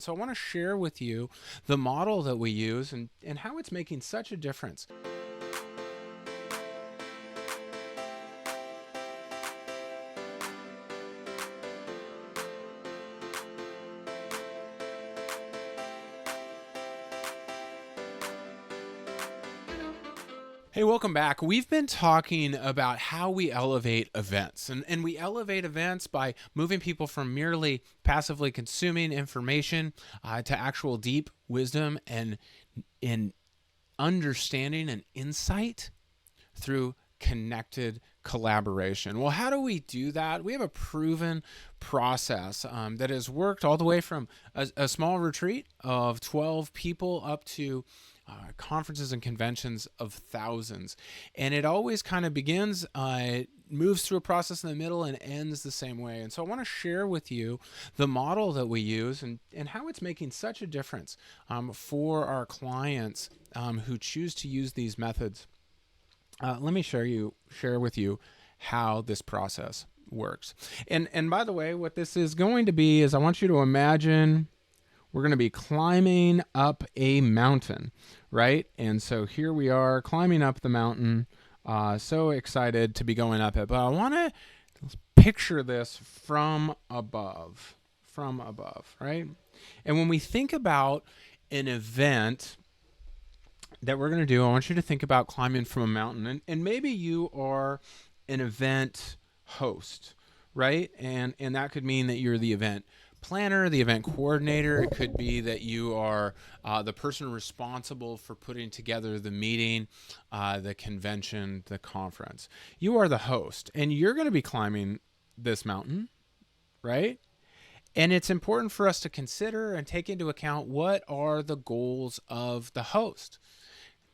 So I want to share with you the model that we use and how it's making such a difference. Hey, welcome back. We've been talking about how we elevate events. And we elevate events by moving people from merely passively consuming information to actual deep wisdom and in understanding and insight through connected collaboration. Well, how do we do that? We have a proven process that has worked all the way from a small retreat of 12 people up to conferences and conventions of thousands. And it always kind of begins, moves through a process in the middle and ends the same way. And so I want to share with you the model that we use and how it's making such a difference for our clients who choose to use these methods. Let me share with you how this process works. And by the way, what this is going to be is I want you to imagine we're going to be climbing up a mountain, right? And so here we are climbing up the mountain. So excited to be going up it. But I want to picture this from above, right? And when we think about an event that we're going to do, I want you to think about climbing from a mountain. And maybe you are an event host, right? And that could mean that you're the event planner, the event coordinator. It could be that you are the person responsible for putting together the meeting, the convention, the conference. You are the host, and you're going to be climbing this mountain, right? And it's important for us to consider and take into account what are the goals of the host.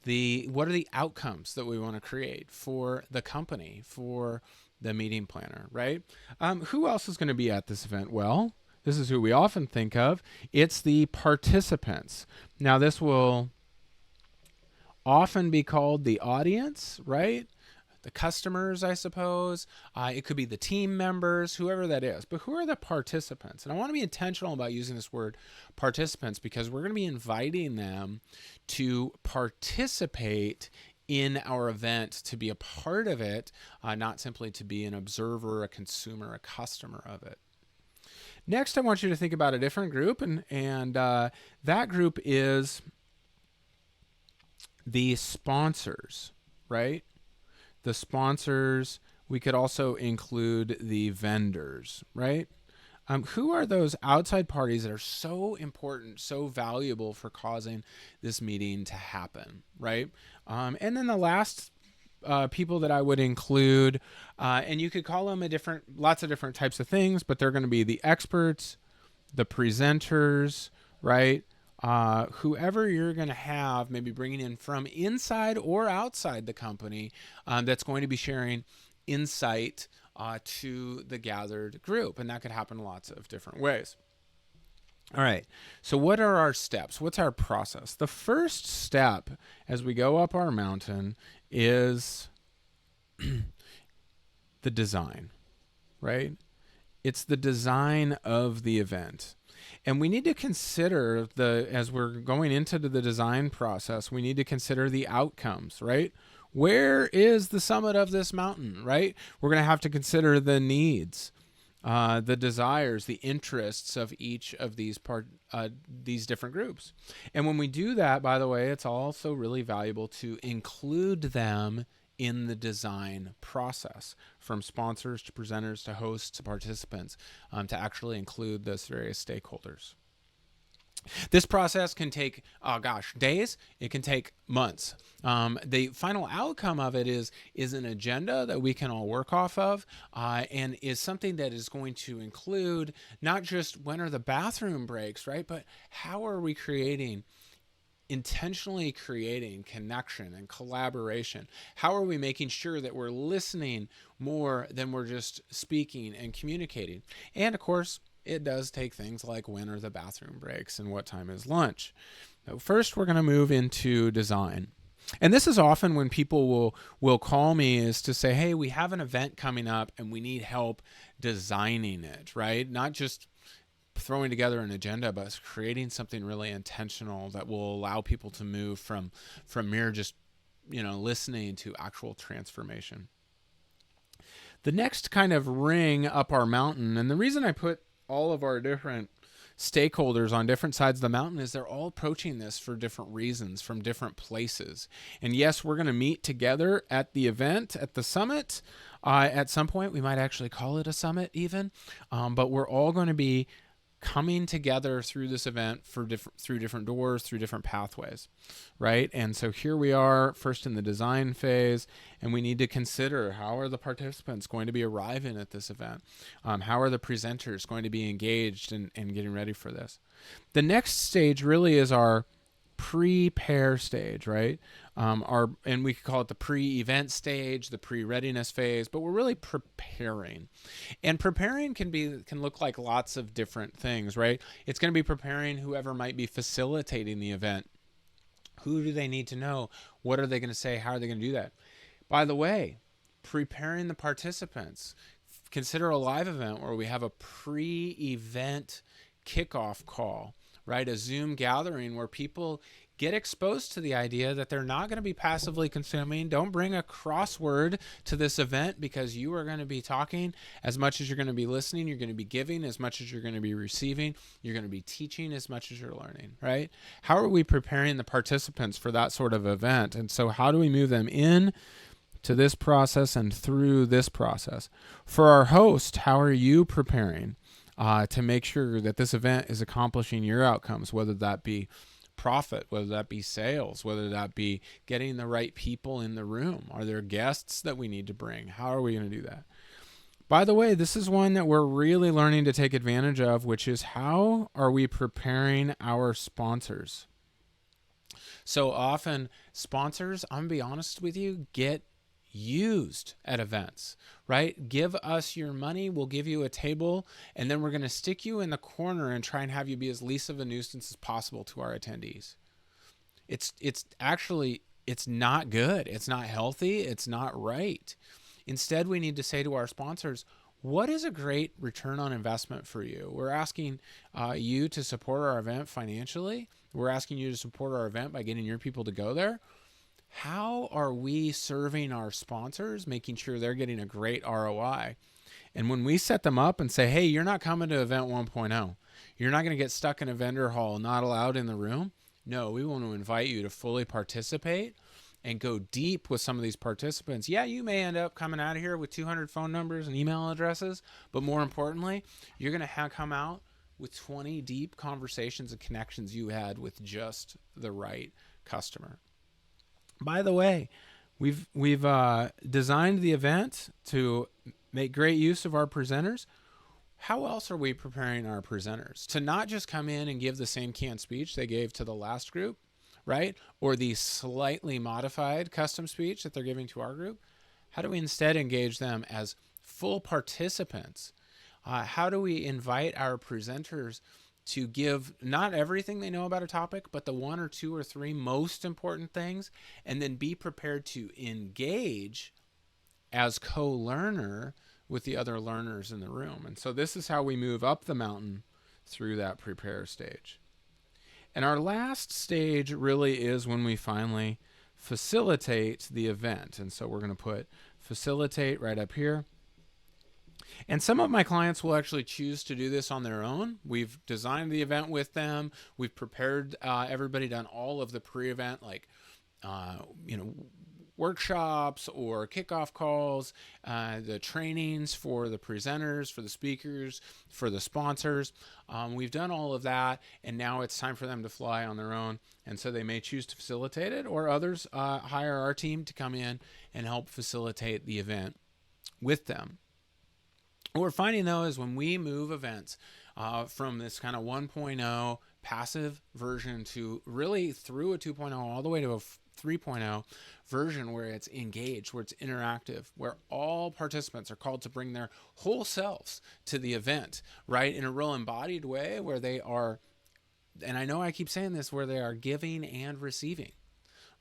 What are the outcomes that we want to create for the company, for the meeting planner, right? Who else is going to be at this event? Well, this is who we often think of. It's the participants. Now, this will often be called the audience, right? The customers, I suppose. It could be the team members, whoever that is. But who are the participants? And I want to be intentional about using this word participants because we're going to be inviting them to participate in our event, to be a part of it, not simply to be an observer, a consumer, a customer of it. Next, I want you to think about a different group, and that group is the sponsors, right? The sponsors. We could also include the vendors, right? Who are those outside parties that are so important, so valuable for causing this meeting to happen, right? And then the last people that I would include, and you could call them lots of different types of things, but they're going to be the experts, the presenters, right? Whoever you're going to have maybe bringing in from inside or outside the company that's going to be sharing insight to the gathered group. And that could happen lots of different ways. All right. So what are our steps? What's our process? The first step as we go up our mountain is the design, right? It's the design of the event. And we need to consider as we're going into the design process, we need to consider the outcomes, right? Where is the summit of this mountain, right? We're going to have to consider the needs, the desires, the interests of each of these different groups. And when we do that, by the way, it's also really valuable to include them in the design process, from sponsors to presenters to hosts to participants, to actually include those various stakeholders. This process can take, days. It can take months. The final outcome of it is an agenda that we can all work off of, and is something that is going to include not just when are the bathroom breaks, right? But how are we intentionally creating connection and collaboration? How are we making sure that we're listening more than we're just speaking and communicating? And of course, it does take things like when are the bathroom breaks and what time is lunch. Now, first, we're going to move into design. And this is often when people will call me, is to say, hey, we have an event coming up and we need help designing it, right? Not just throwing together an agenda, but it's creating something really intentional that will allow people to move from mere just listening to actual transformation. The next kind of ring up our mountain, and the reason I put all of our different stakeholders on different sides of the mountain is they're all approaching this for different reasons from different places. And yes, we're going to meet together at the event, at the summit. At some point, we might actually call it a summit even, but we're all going to be coming together through this event through different doors, through different pathways, right? And so here we are first in the design phase, and we need to consider, how are the participants going to be arriving at this event? How are the presenters going to be engaged and getting ready for this? The next stage really is our prepare stage, right? And we could call it the pre-event stage, the pre-readiness phase, but we're really preparing. And preparing can look like lots of different things, right? It's going to be preparing whoever might be facilitating the event. Who do they need to know? What are they going to say? How are they going to do that? By the way, preparing the participants. Consider a live event where we have a pre-event kickoff call, right? A Zoom gathering where people get exposed to the idea that they're not going to be passively consuming. Don't bring a crossword to this event, because you are going to be talking as much as you're going to be listening. You're going to be giving as much as you're going to be receiving. You're going to be teaching as much as you're learning, right? How are we preparing the participants for that sort of event? And so how do we move them in to this process and through this process? For our host, how are you preparing to make sure that this event is accomplishing your outcomes, whether that be profit, whether that be sales, whether that be getting the right people in the room? Are there guests that we need to bring? How are we going to do that? By the way, this is one that we're really learning to take advantage of, which is, how are we preparing our sponsors? So often sponsors, I'm going to be honest with you, get used at events, right? Give us your money, we'll give you a table, and then we're going to stick you in the corner and try and have you be as least of a nuisance as possible to our attendees. It's not good. It's not healthy. It's not right. Instead, we need to say to our sponsors, what is a great return on investment for you? We're asking you to support our event financially. We're asking you to support our event by getting your people to go there. How are we serving our sponsors, making sure they're getting a great ROI? And when we set them up and say, hey, you're not coming to event 1.0, you're not going to get stuck in a vendor hall, not allowed in the room. No, we want to invite you to fully participate and go deep with some of these participants. Yeah, you may end up coming out of here with 200 phone numbers and email addresses, but more importantly, you're going to come out with 20 deep conversations and connections you had with just the right customer. By the way, we've designed the event to make great use of our presenters. How else are we preparing our presenters to not just come in and give the same canned speech they gave to the last group, right? Or the slightly modified custom speech that they're giving to our group? How do we instead engage them as full participants? How do we invite our presenters to give not everything they know about a topic, but the one or two or three most important things, and then be prepared to engage as co-learner with the other learners in the room? And so this is how we move up the mountain through that prepare stage. And our last stage really is when we finally facilitate the event. And so we're going to put facilitate right up here. And some of my clients will actually choose to do this on their own. We've designed the event with them. We've prepared everybody, done all of the pre-event, like, workshops or kickoff calls, the trainings for the presenters, for the speakers, for the sponsors. We've done all of that, and now it's time for them to fly on their own. And so they may choose to facilitate it, or others hire our team to come in and help facilitate the event with them. What we're finding, though, is when we move events from this kind of 1.0 passive version to really through a 2.0 all the way to a 3.0 version where it's engaged, where it's interactive, where all participants are called to bring their whole selves to the event, right? In a real embodied way where they are, and I know I keep saying this, where they are giving and receiving,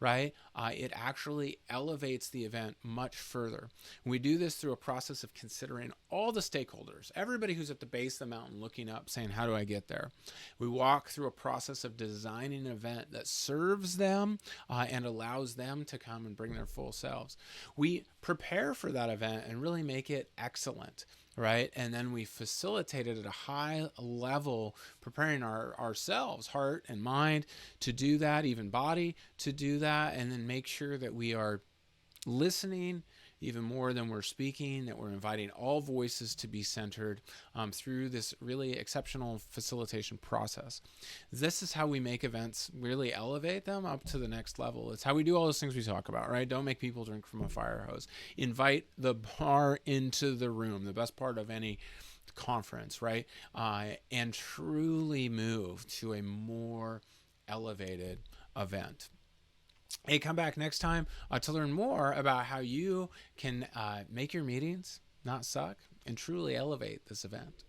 right? It actually elevates the event much further. We do this through a process of considering all the stakeholders, everybody who's at the base of the mountain looking up saying, how do I get there? We walk through a process of designing an event that serves them and allows them to come and bring their full selves. We prepare for that event and really make it excellent, right? And then we facilitate it at a high level, preparing ourselves, heart and mind, to do that, even body to do that, and then make sure that we are listening even more than we're speaking, that we're inviting all voices to be centered through this really exceptional facilitation process. This is how we make events, really elevate them up to the next level. It's how we do all those things we talk about, right? Don't make people drink from a fire hose. Invite the bar into the room, the best part of any conference, right? And truly move to a more elevated event. Hey, come back next time to learn more about how you can make your meetings not suck and truly elevate this event.